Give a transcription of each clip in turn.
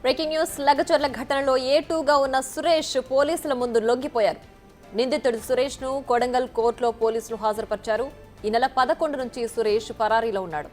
Breaking news Lagacharla ఘటనలో ఏటూగా ఉన్న సురేష్ పోలీసుల ముందు లొంగిపోయారు. నిందితుడు సురేష్ ను కొడంగల్ కోర్టులో పోలీసులు హాజరుపరిచారు. ఈ నెల 11 నుంచి సురేష్ పరారీలో ఉన్నాడు.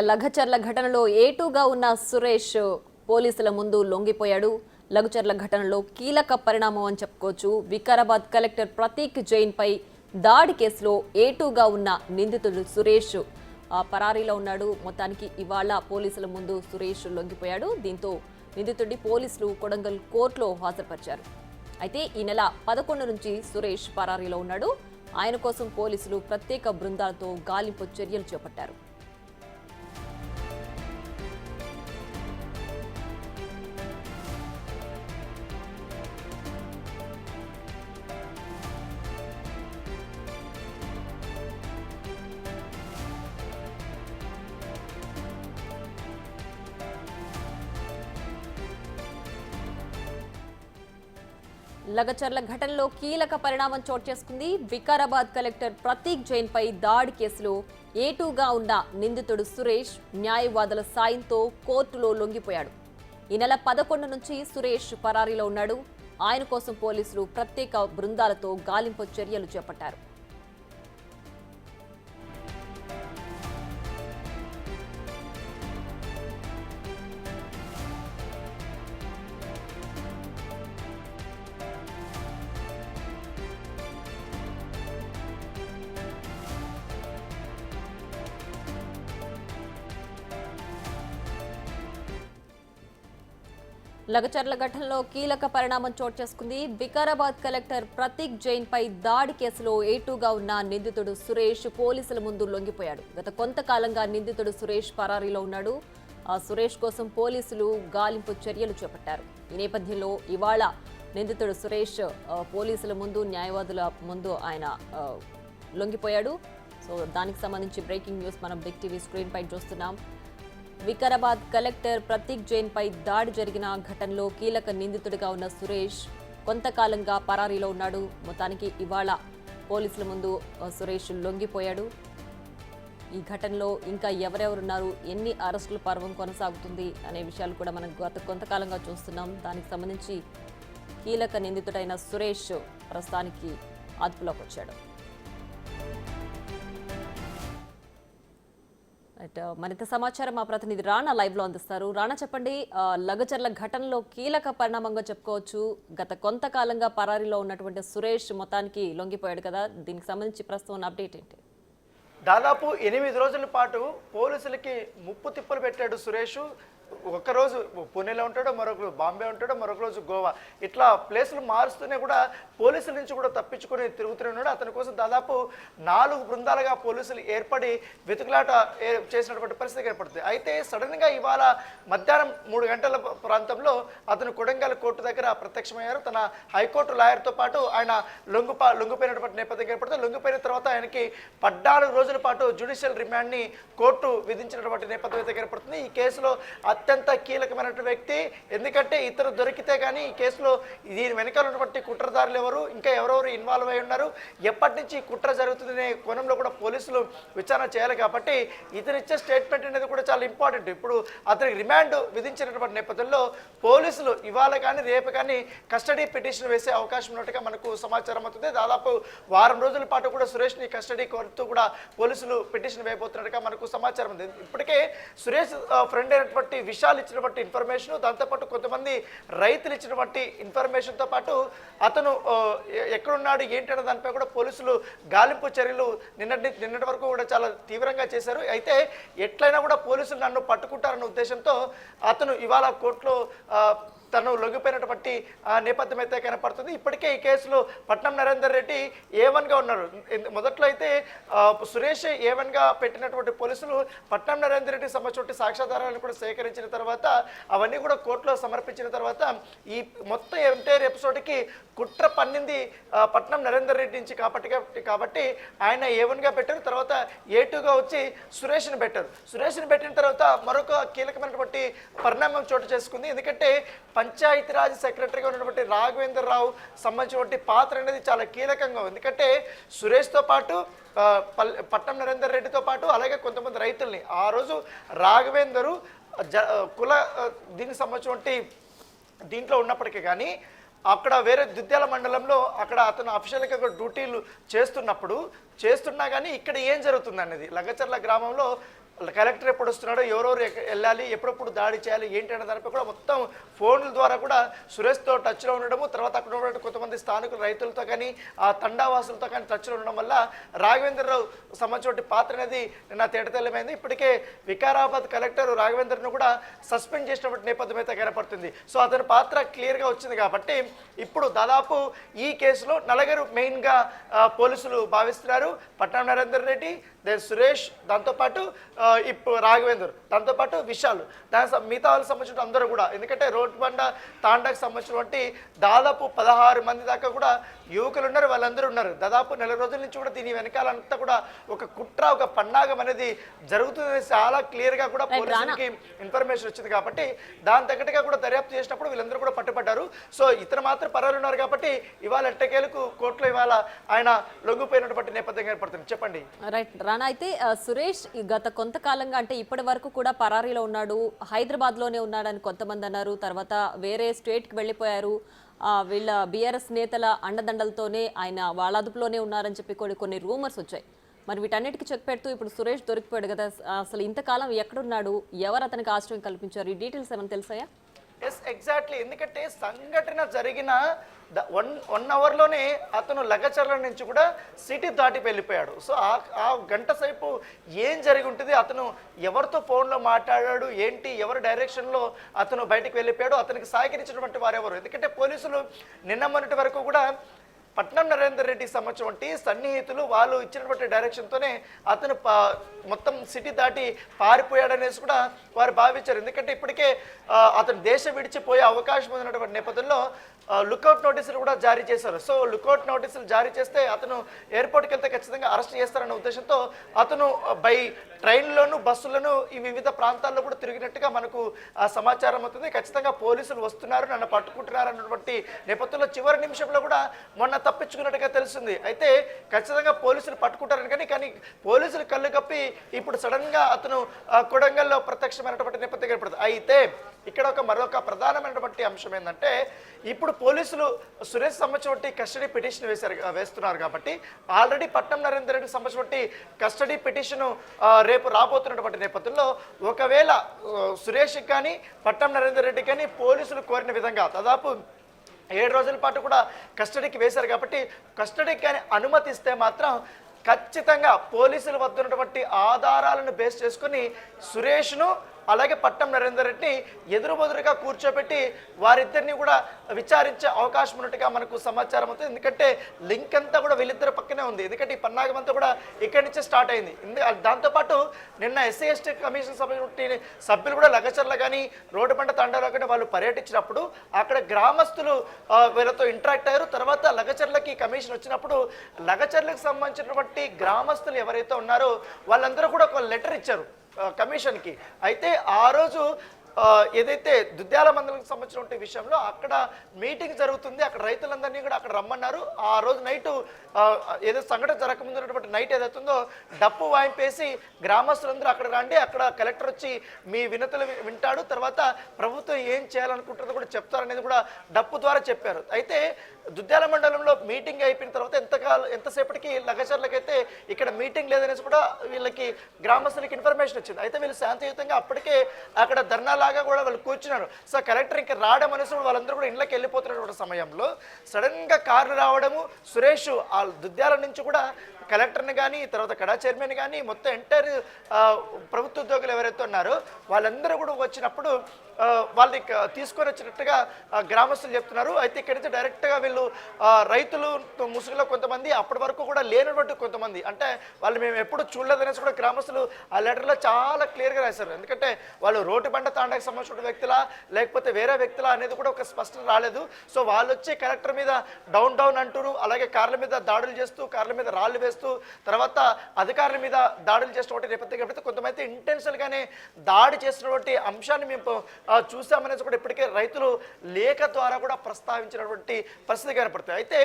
లగచర్ల ఘటనలో ఏటూగా ఉన్న సురేష్ పోలీసుల ముందు లొంగిపోయాడు. లగచర్ల ఘటనలో కీలక పరిణామం అని చెప్పుకోవచ్చు. వికారాబాద్ కలెక్టర్ ప్రతీక్ జైన్ పై దాడి కేసులో ఏటూగా ఉన్న నిందితుడు సురేష్ పరారీలో ఉన్నాడు. మొత్తానికి ఇవాళ పోలీసుల ముందు సురేష్ లొంగిపోయాడు. దీంతో నిందితుడి పోలీసులు కొడంగల్ కోర్టులో హాజరుపరిచారు. అయితే ఈ నెల 11 నుంచి సురేష్ పరారీలో ఉన్నాడు. ఆయన కోసం పోలీసులు ప్రత్యేక బృందాలతో గాలింపు చర్యలు చేపట్టారు. లగచర్ల ఘటనలో కీలక పరిణామం చోటు చేసుకుంది. వికారాబాద్ కలెక్టర్ ప్రతీక్ జైన్ పై దాడి కేసులో ఏటూగా ఉన్న నిందితుడు సురేష్ న్యాయవాదుల సాయంతో కోర్టులో లొంగిపోయాడు. ఈ నెల 11 నుంచి సురేష్ పరారీలో ఉన్నాడు. ఆయన కోసం పోలీసులు ప్రత్యేక బృందాలతో గాలింపు చర్యలు చేపట్టారు. లగచర్ల ఘటనలో కీలక పరిణామం చోటు చేసుకుంది. వికారాబాద్ కలెక్టర్ ప్రతీక్ జైన్ పై దాడి కేసులో ఏటూగా ఉన్న నిందితుడు సురేష్ పోలీసుల ముందు లొంగిపోయాడు. గత కొంతకాలంగా నిందితుడు సురేష్ పరారీలో ఉన్నాడు. సురేష్ కోసం పోలీసులు గాలింపు చర్యలు చేపట్టారు. ఈ నేపథ్యంలో ఇవాళ నిందితుడు సురేష్ పోలీసుల ముందు న్యాయవాదుల ముందు ఆయన లొంగిపోయాడు. సో దానికి సంబంధించి బ్రేకింగ్ న్యూస్ మనం బిగ్ టీవీ స్క్రీన్ పై చూస్తున్నాం. వికారాబాద్ కలెక్టర్ ప్రతీక్ జైన్ పై దాడి జరిగిన ఘటనలో కీలక నిందితుడిగా ఉన్న సురేష్ కొంతకాలంగా పరారీలో ఉన్నాడు. మొత్తానికి ఇవాళ పోలీసుల ముందు సురేష్ లొంగిపోయాడు. ఈ ఘటనలో ఇంకా ఎవరెవరున్నారు, ఎన్ని అరెస్టుల పర్వం కొనసాగుతుంది అనే విషయాలు కూడా మనం గత కొంతకాలంగా చూస్తున్నాం. దానికి సంబంధించి కీలక నిందితుడైన సురేష్ ప్రస్తుతానికి అదుపులోకి వచ్చాడు. మరింత సమాచారం మా ప్రతినిధి రాణా లైవ్ లో అందిస్తారు. రాణా, చెప్పండి, లగచర్ల ఘటనలో కీలక పరిణామంగా చెప్పుకోవచ్చు. గత కొంతకాలంగా పరారీలో ఉన్నటువంటి సురేష్ మొత్తానికి లొంగిపోయాడు కదా, దీనికి సంబంధించి ప్రస్తుతం అప్డేట్ ఏంటి? దాదాపు 8 రోజుల పాటు పోలీసులకి ముప్పు తిప్పలు పెట్టాడు సురేష్. ఒక్కరోజు పూణేలో ఉంటాడో, మరొక రోజు బాంబే ఉంటాడో, మరొక రోజు గోవా, ఇట్లా ప్లేసులు మారుస్తూనే కూడా పోలీసుల నుంచి కూడా తప్పించుకొని తిరుగుతూనే ఉన్నాడు. అతని కోసం దాదాపు 4 బృందాలుగా పోలీసులు ఏర్పడి వెతుకులాట చేసినటువంటి పరిస్థితి ఏర్పడుతుంది. అయితే సడన్గా ఇవాళ మధ్యాహ్నం 3 గంటల ప్రాంతంలో అతను కొడంగల్ కోర్టు దగ్గర ప్రత్యక్షమయ్యారు. తన హైకోర్టు లాయర్తో పాటు ఆయన లొంగిపోయినటువంటి నేపథ్యం ఏర్పడుతుంది. లొంగిపోయిన తర్వాత ఆయనకి 14 రోజుల పాటు జ్యుడిషియల్ రిమాండ్ని కోర్టు విధించినటువంటి నేపథ్యం అయితే ఏర్పడుతుంది. ఈ కేసులో అత్యంత కీలకమైనటువంటి వ్యక్తి. ఎందుకంటే ఇతరు దొరికితే కానీ ఈ కేసులో దీని వెనకాల ఉన్నటువంటి కుట్రదారులు ఎవరు, ఇంకా ఎవరెవరు ఇన్వాల్వ్ అయి ఉన్నారు, ఎప్పటి నుంచి కుట్ర జరుగుతుందనే కోణంలో కూడా పోలీసులు విచారణ చేయాలి. కాబట్టి ఇతను ఇచ్చే స్టేట్మెంట్ అనేది కూడా చాలా ఇంపార్టెంట్. ఇప్పుడు అతనికి రిమాండ్ విధించినటువంటి నేపథ్యంలో పోలీసులు ఇవాళ కానీ రేపు కానీ కస్టడీ పిటిషన్ వేసే అవకాశం ఉన్నట్టుగా మనకు సమాచారం అవుతుంది. దాదాపు వారం రోజుల పాటు కూడా సురేష్ని కస్టడీ కోరుతూ కూడా పోలీసులు పిటిషన్ వేయబోతున్నట్టుగా మనకు సమాచారం ఉంది. ఇప్పటికే సురేష్ ఫ్రెండ్ అయినటువంటి విషయాలు ఇచ్చినటువంటి ఇన్ఫర్మేషన్, దాంతోపాటు కొంతమంది రైతులు ఇచ్చినటువంటి ఇన్ఫర్మేషన్తో పాటు అతను ఎక్కడున్నాడు ఏంటనే దానిపై కూడా పోలీసులు గాలింపు చర్యలు నిన్నటి వరకు కూడా చాలా తీవ్రంగా చేశారు. అయితే ఎట్లయినా కూడా పోలీసులు నన్ను పట్టుకుంటారన్న ఉద్దేశంతో అతను ఇవాళ కోర్టులో తను లొంగిపోయినటువంటి నేపథ్యం అయితే కనపడుతుంది. ఇప్పటికే ఈ కేసులో పట్నం నరేందర్ రెడ్డి A1గా ఉన్నారు. మొదట్లో అయితే సురేష్ A1గా పెట్టినటువంటి పోలీసులు పట్నం నరేందర్ రెడ్డికి సంబంధించిన సాక్ష్యాధారాలను కూడా సేకరించిన తర్వాత అవన్నీ కూడా కోర్టులో సమర్పించిన తర్వాత ఈ మొత్తం ఎంటైర్ ఎపిసోడ్కి కుట్ర పన్నింది పట్నం నరేందర్ రెడ్డి నుంచి కాబట్టి ఆయన A1గా పెట్టారు. తర్వాత A2గా వచ్చి సురేష్ని పెట్టారు. సురేష్ని పెట్టిన తర్వాత మరొక కీలకమైనటువంటి పరిణామం చోటు చేసుకుంది. ఎందుకంటే పంచాయతీరాజ్ సెక్రటరీగా ఉన్నటువంటి రాఘవేంద్ర రావు సంబంధించినటువంటి పాత్ర అనేది చాలా కీలకంగా ఉంది. ఎందుకంటే సురేష్తో పాటు పట్నం నరేందర్ రెడ్డితో పాటు అలాగే కొంతమంది రైతుల్ని ఆ రోజు రాఘవేందరు కుల దీనికి సంబంధించినటువంటి దీంట్లో ఉన్నప్పటికీ కానీ అక్కడ వేరే దుద్యాల మండలంలో అక్కడ అతను అఫీషియల్గా డ్యూటీలు చేస్తున్నా కానీ ఇక్కడ ఏం జరుగుతుంది అనేది లగచర్ల గ్రామంలో కలెక్టర్ ఎప్పుడు వస్తున్నాడో ఎవరెవరు వెళ్ళాలి ఎప్పుడప్పుడు దాడి చేయాలి ఏంటి అనే దానిపై కూడా మొత్తం ఫోన్ల ద్వారా కూడా సురేష్తో టచ్లో ఉండడము, తర్వాత అక్కడ ఉన్న కొంతమంది స్థానికుల రైతులతో కానీ ఆ తండావాసులతో కానీ టచ్లో ఉండడం వల్ల రాఘవేంద్రరావు సంబంధించిన పాత్ర అనేది నిన్న తేటతెల్లమైంది. ఇప్పటికే వికారాబాద్ కలెక్టర్ రాఘవేంద్రను కూడా సస్పెండ్ చేసినటువంటి నేపథ్యం అయితే కనపడుతుంది. సో అతని పాత్ర క్లియర్గా వచ్చింది కాబట్టి ఇప్పుడు దాదాపు ఈ కేసులో నలుగురు మెయిన్గా పోలీసులు భావిస్తున్నారు. పట్నం నరేందర్ రెడ్డి, సురేష్, దాంతోపాటు ఇప్పుడు రాఘవేందర్, దాంతోపాటు విశాల్, మిగతా వాళ్ళకి సంబంధించిన అందరూ కూడా. ఎందుకంటే రోడ్ బండ తాండాకు సంబంధించినటువంటి దాదాపు 16 మంది దాకా కూడా యువకులు ఉన్నారు, వాళ్ళందరూ ఉన్నారు. దాదాపు నెల రోజుల నుంచి కూడా దీని వెనకాలంతా కూడా ఒక కుట్ర, ఒక పన్నాగం అనేది జరుగుతుంది. చాలా క్లియర్గా కూడా పోలీసులకి ఇన్ఫర్మేషన్ వచ్చింది కాబట్టి దాని తగ్గట్టుగా కూడా దర్యాప్తు చేసినప్పుడు వీళ్ళందరూ కూడా పట్టుబడ్డారు. సో ఇతను మాత్రం పరాలు ఉన్నారు కాబట్టి ఇవాళ ఎట్టకేలకు కోర్టులో ఇవాళ ఆయన లొంగిపోయినటువంటి నేపథ్యం ఏర్పడుతుంది. చెప్పండి. రైట్ రానా, అయితే సురేష్ గత కొంతకాలంగా అంటే ఇప్పటి వరకు కూడా పరారీలో ఉన్నాడు, హైదరాబాద్లోనే ఉన్నాడని కొంతమంది అన్నారు. తర్వాత వేరే స్టేట్కి వెళ్ళిపోయారు. వీళ్ళ బీఆర్ఎస్ నేతల అండదండలతోనే ఆయన వాళ్ళ అదుపులోనే ఉన్నారని చెప్పి కొన్ని రూమర్స్ వచ్చాయి. మరి వీటన్నిటికీ చెక్ పెడుతూ ఇప్పుడు సురేష్ దొరికిపోయాడు కదా, అసలు ఇంతకాలం ఎక్కడున్నాడు, ఎవరు అతనికి ఆశ్రయం కల్పించారు, ఈ డీటెయిల్స్ ఏమైనా తెలుసాయా? Yes, exactly. ఎందుకంటే సంఘటన జరిగిన 1 అవర్లోనే అతను లగచర్ల నుంచి కూడా సిటీ దాటి వెళ్ళిపోయాడు. సో ఆ గంట సేపు ఏం జరిగి ఉంటుంది, అతను ఎవరితో ఫోన్లో మాట్లాడాడు ఏంటి, ఎవరి డైరెక్షన్లో అతను బయటికి వెళ్ళిపోయాడు, అతనికి సహకరించినటువంటి వారెవరు. ఎందుకంటే పోలీసులు నిన్న మొన్నటి వరకు కూడా పట్నం నరేందర్ రెడ్డికి సంబంధించినటువంటి సన్నిహితులు వాళ్ళు ఇచ్చినటువంటి డైరెక్షన్తోనే అతను మొత్తం సిటీ దాటి పారిపోయాడనేసి కూడా వారు భావించారు. ఎందుకంటే ఇప్పటికే అతను దేశం విడిచిపోయే అవకాశం ఉన్నటువంటి నేపథ్యంలో లుకౌట్ నోటీసులు కూడా జారీ చేశారు. సో లుకౌట్ నోటీసులు జారీ చేస్తే అతను ఎయిర్పోర్ట్కి వెళ్తే ఖచ్చితంగా అరెస్ట్ చేస్తారన్న ఉద్దేశంతో అతను బై ట్రైన్లోను బస్సులను ఈ వివిధ ప్రాంతాల్లో కూడా తిరిగినట్టుగా మనకు సమాచారం అవుతుంది. ఖచ్చితంగా పోలీసులు వస్తున్నారు, నన్ను పట్టుకుంటున్నారు అన్నటువంటి నేపథ్యంలో చివరి నిమిషంలో కూడా మొన్న తప్పించుకున్నట్టుగా తెలుస్తుంది. అయితే ఖచ్చితంగా పోలీసులు పట్టుకుంటారని కానీ పోలీసులు కళ్ళు కప్పి ఇప్పుడు సడన్గా అతను కొడంగల్లో ప్రత్యక్షమైనటువంటి నేపథ్యం ఏర్పడుతుంది. అయితే ఇక్కడ మరొక ప్రధానమైనటువంటి అంశం ఏంటంటే ఇప్పుడు పోలీసులు సురేష్ సంబంధించినటువంటి కస్టడీ పిటిషన్ వేస్తున్నారు కాబట్టి ఆల్రెడీ పట్నం నరేందర్ రెడ్డికి సంబంధించినటువంటి కస్టడీ పిటిషన్ రేపు రాబోతున్నటువంటి నేపథ్యంలో ఒకవేళ సురేష్కి కానీ పట్నం నరేందర్ రెడ్డి కానీ పోలీసులు కోరిన విధంగా దాదాపు 7 రోజుల పాటు కూడా కస్టడీకి వేశారు కాబట్టి కస్టడీకి కానీ అనుమతిస్తే మాత్రం ఖచ్చితంగా పోలీసుల వద్ద ఉన్నటువంటి ఆధారాలను బేస్ చేసుకుని సురేష్ను అలాగే పట్నం నరేందర్ రెడ్డిని ఎదురుబెదురుగా కూర్చోబెట్టి వారిద్దరిని కూడా విచారించే అవకాశం ఉన్నట్టుగా మనకు సమాచారం అవుతుంది. ఎందుకంటే లింక్ అంతా కూడా వీళ్ళిద్దరు పక్కనే ఉంది. ఎందుకంటే ఈ పన్నాగం అంతా కూడా ఇక్కడి నుంచే స్టార్ట్ అయింది. దాంతోపాటు నిన్న ఎస్సీ ఎస్టీ కమిషన్ సభ్యులు కూడా లగచర్ల కానీ రోడ్డు పంట తండాలో కానీ వాళ్ళు పర్యటించినప్పుడు అక్కడ గ్రామస్తులు వీళ్ళతో ఇంటరాక్ట్ అయ్యారు. తర్వాత లగచర్లకి కమిషన్ వచ్చినప్పుడు లగచర్లకు సంబంధించినటువంటి గ్రామస్తులు ఎవరైతే ఉన్నారో వాళ్ళందరూ కూడా ఒక లెటర్ ఇచ్చారు కమిషన్కి. అయితే ఆ రోజు ఏదైతే దుద్యాల మండలానికి సంబంధించిన విషయంలో అక్కడ మీటింగ్ జరుగుతుంది, అక్కడ రైతులందరినీ కూడా అక్కడ రమ్మన్నారు. ఆ రోజు నైటు ఏదో సంఘటన జరగకముందున్నటువంటి నైట్ ఏదైతుందో డప్పు వాయింపేసి గ్రామస్తులందరూ అక్కడ రండి, అక్కడ కలెక్టర్ వచ్చి మీ వినతులు వింటాడు, తర్వాత ప్రభుత్వం ఏం చేయాలనుకుంటుందో కూడా చెప్తారనేది కూడా డప్పు ద్వారా చెప్పారు. అయితే దుద్యాల మండలంలో మీటింగ్ అయిపోయిన తర్వాత ఎంతసేపటికి లగచర్లకైతే ఇక్కడ మీటింగ్ లేదనేసి కూడా వీళ్ళకి గ్రామస్తులకి ఇన్ఫర్మేషన్ వచ్చింది. అయితే వీళ్ళు శాంతియుతంగా అప్పటికే అక్కడ ధర్నాలాగా కూడా వాళ్ళు కూర్చున్నారు. సో కలెక్టర్ ఇంకా రావడం అనేసి వాళ్ళందరూ కూడా ఇళ్ళకి వెళ్ళిపోతున్నటువంటి సమయంలో సడన్గా కార్లు రావడము, సురేష్ ఆ దుద్యాల నుంచి కూడా కలెక్టర్ని కానీ తర్వాత కడా చైర్మన్ కానీ మొత్తం ఎంటైర్ ప్రభుత్వ ఉద్యోగులు ఎవరైతే ఉన్నారో వాళ్ళందరూ కూడా వచ్చినప్పుడు వాళ్ళని తీసుకొని వచ్చినట్టుగా గ్రామస్తులు చెప్తున్నారు. అయితే ఇక్కడి నుంచి డైరెక్ట్గా వీళ్ళు రైతులు ముసుగులో కొంతమంది, అప్పటి వరకు కూడా లేనటువంటి కొంతమంది, అంటే వాళ్ళు మేము ఎప్పుడు చూడలేదనేసి కూడా గ్రామస్తులు ఆ లెటర్లో చాలా క్లియర్గా రాశారు. ఎందుకంటే వాళ్ళు రోడ్డు బండ తాండాకి సంబంధించిన వ్యక్తులా లేకపోతే వేరే వ్యక్తులా అనేది కూడా ఒక స్పష్టత రాలేదు. సో వాళ్ళు వచ్చి కలెక్టర్ మీద డౌన్ డౌన్ అంటూరు, అలాగే కార్ల మీద దాడులు చేస్తూ, కార్ల మీద రాళ్లు వేస్తూ, తర్వాత అధికారుల మీద దాడులు చేసినటువంటి నేపథ్యం కాబట్టి కొంతమంది ఇంటెన్షనల్గానే దాడి చేసినటువంటి అంశాన్ని మేము చూసామనేసి కూడా ఇప్పటికే రైతులు లేఖ ద్వారా కూడా ప్రస్తావించినటువంటి పరిస్థితి కనపడుతుంది. అయితే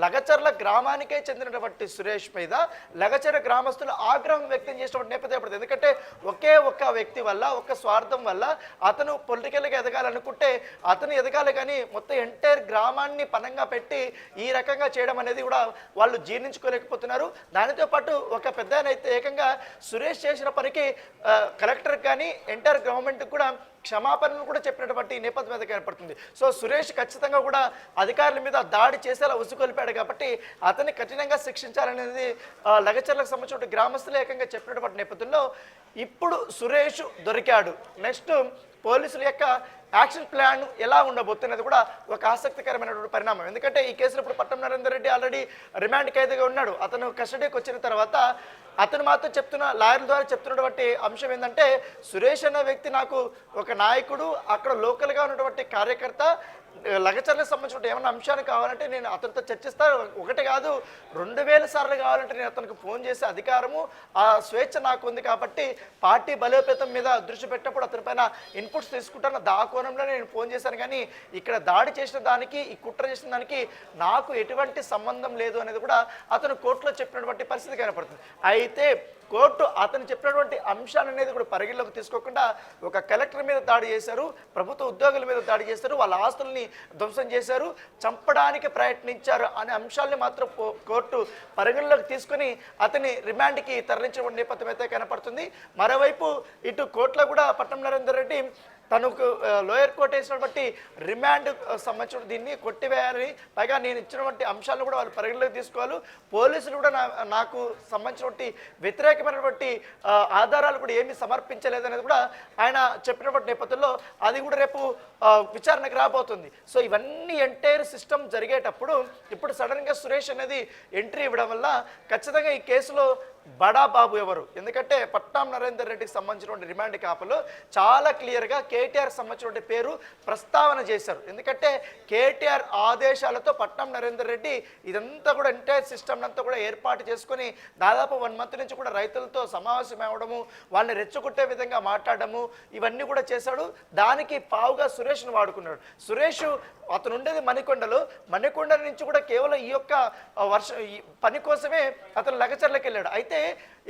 లగచర్ల గ్రామానికే చెందినటువంటి సురేష్ మీద లగచర్ల గ్రామస్తులు ఆగ్రహం వ్యక్తం చేసినటువంటి నేపథ్యం పడుతుంది. ఎందుకంటే ఒకే ఒక్క వ్యక్తి వల్ల, ఒక్క స్వార్థం వల్ల అతను పొలిటికల్గా ఎదగాలనుకుంటే అతను ఎదగాలి, కానీ మొత్తం ఎంటైర్ గ్రామాన్ని పనంగా పెట్టి ఈ రకంగా చేయడం అనేది కూడా వాళ్ళు జీర్ణించుకోలేకపోతున్నారు. దానితో పాటు ఒక పెద్ద అయితే ఏకంగా సురేష్ చేసిన పనికి కలెక్టర్ కానీ ఎంటైర్ గవర్నమెంట్ కూడా క్షమాపణలు కూడా చెప్పినటువంటి నేపథ్యం మీద కనపడుతుంది. సో సురేష్ ఖచ్చితంగా కూడా అధికారుల మీద దాడి చేసేలా ఉసుకొలిపాడు కాబట్టి అతన్ని కఠినంగా శిక్షించాలనేది లగచర్లకు సంబంధించిన గ్రామస్తులు ఏకంగా చెప్పినటువంటి నేపథ్యంలో ఇప్పుడు సురేష్ దొరికాడు. నెక్స్ట్ పోలీసుల యొక్క యాక్షన్ ప్లాన్ ఎలా ఉండబోతున్నది కూడా ఒక ఆసక్తికరమైనటువంటి పరిణామం. ఎందుకంటే ఈ కేసులో ఇప్పుడు పట్టం నరేందర్ రెడ్డి ఆల్రెడీ రిమాండ్ ఖైదీగా ఉన్నాడు. అతను కస్టడీకి వచ్చిన తర్వాత అతను మాత్రం చెప్తున్న లాయర్ల ద్వారా చెప్తున్నటువంటి అంశం ఏంటంటే, సురేష్ అనే వ్యక్తి నాకు ఒక నాయకుడు, అక్కడ లోకల్గా ఉన్నటువంటి కార్యకర్త, లగచర్లకు సంబంధించిన ఏమైనా అంశాలు కావాలంటే నేను అతనితో చర్చిస్తాను, ఒకటి కాదు 2000 సార్లు కావాలంటే నేను అతనికి ఫోన్ చేసే అధికారము, ఆ స్వేచ్ఛ నాకు ఉంది. కాబట్టి పార్టీ బలోపేతం మీద దృష్టి పెట్టినప్పుడు అతని పైన ఇన్పుట్స్ తీసుకుంటాను, దా కోణంలో నేను ఫోన్ చేశాను. కానీ ఇక్కడ దాడి చేసిన దానికి, ఈ కుట్ర చేసిన దానికి నాకు ఎటువంటి సంబంధం లేదు అనేది కూడా అతను కోర్టులో చెప్పినటువంటి పరిస్థితి కనపడుతుంది. అయితే కోర్టు అతను చెప్పినటువంటి అంశాలు అనేది కూడా పరిగణలోకి తీసుకోకుండా ఒక కలెక్టర్ మీద దాడి చేశారు, ప్రభుత్వ ఉద్యోగుల మీద దాడి చేశారు, వాళ్ళ ఆస్తుల్ని ధ్వంసం చేశారు, చంపడానికి ప్రయత్నించారు అనే అంశాలని మాత్రం కోర్టు పరిగణలోకి తీసుకుని అతని రిమాండ్కి తరలించిన నేపథ్యం అయితే కనపడుతుంది. మరోవైపు ఇటు కోర్టులో కూడా పట్టం నరేందర్ రెడ్డి తనకు లోయర్ కోర్టు వేసినటువంటి రిమాండ్ సంబంధించిన దీన్ని కొట్టివేయాలని, పైగా నేను ఇచ్చినటువంటి అంశాలను కూడా వాళ్ళు పరిగణలోకి తీసుకోవాలి, పోలీసులు కూడా నాకు సంబంధించినటువంటి వ్యతిరేకమైనటువంటి ఆధారాలు కూడా ఏమీ సమర్పించలేదనేది కూడా ఆయన చెప్పినటువంటి నేపథ్యంలో అది కూడా రేపు విచారణకు రాబోతుంది. సో ఇవన్నీ ఎంటైర్ సిస్టమ్ జరిగేటప్పుడు ఇప్పుడు సడన్గా సురేష్ అనేది ఎంట్రీ ఇవ్వడం వల్ల ఖచ్చితంగా ఈ కేసులో బడా బాబు ఎవరు? ఎందుకంటే పట్టాం నరేందర్ రెడ్డికి సంబంధించినటువంటి రిమాండ్ కాపలో చాలా క్లియర్గా కేటీఆర్ సంబంధించిన పేరు ప్రస్తావన చేశారు. ఎందుకంటే కేటీఆర్ ఆదేశాలతో పట్టాం నరేందర్ రెడ్డి ఇదంతా కూడా ఎంటైర్ సిస్టమ్ అంతా కూడా ఏర్పాటు చేసుకుని దాదాపు 1 మంత్ నుంచి కూడా రైతులతో సమావేశం అవ్వడము, వాళ్ళని రెచ్చగొట్టే విధంగా మాట్లాడము, ఇవన్నీ కూడా చేశాడు. దానికి పావుగా సురేష్ను వాడుకున్నాడు. సురేష్ అతను ఉండేది మణికొండలో, మణికొండ నుంచి కూడా కేవలం ఈ యొక్క పని కోసమే అతను లగచర్లకు వెళ్ళాడు. అయితే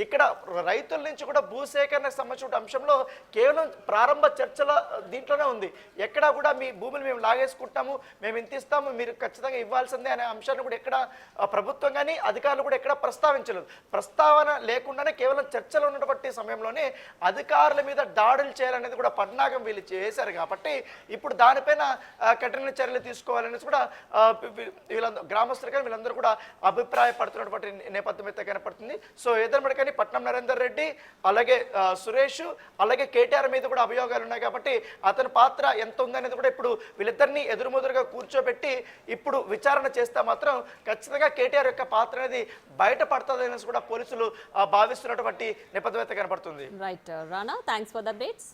ఇక్కడ రైతుల నుంచి కూడా భూసేకరణకు సంబంధించిన అంశంలో కేవలం ప్రారంభ చర్చల దీంట్లోనే ఉంది. ఎక్కడా కూడా మీ భూములు మేము లాగేసుకుంటాము, మేము ఇంత ఇస్తాము, మీరు ఖచ్చితంగా ఇవ్వాల్సిందే అనే అంశాన్ని కూడా ఎక్కడ ప్రభుత్వం కానీ అధికారులు కూడా ఎక్కడ ప్రస్తావించలేదు. ప్రస్తావన లేకుండానే కేవలం చర్చలు ఉన్నటువంటి సమయంలోనే అధికారుల మీద దాడులు చేయాలనేది కూడా పన్నాగం వీళ్ళు చేశారు. కాబట్టి ఇప్పుడు దానిపైన కఠిన చర్యలు తీసుకోవాలనేసి కూడా వీళ్ళందరూ గ్రామస్తులు కానీ వీళ్ళందరూ కూడా అభిప్రాయపడుతున్నటువంటి నేపథ్యం అయితే కనపడుతుంది. సో ఏదన్నమాట కానీ పట్నం నరేందర్ రెడ్డి, అలాగే సురేష్, అలాగే కేటీఆర్ మీద కూడా అభియోగాలు ఉన్నాయి. కాబట్టి అతని పాత్ర ఎంత ఉందనేది కూడా ఇప్పుడు వీళ్ళిద్దరినీ ఎదురుముదురుగా కూర్చోబెట్టి ఇప్పుడు విచారణ చేస్తే మాత్రం ఖచ్చితంగా కేటీఆర్ యొక్క పాత్ర అనేది బయటపడుతుంది అనేసి కూడా పోలీసులు భావిస్తున్నటువంటి నేపథ్యం అయితే కనపడుతుంది. Right Rana, thanks for the updates.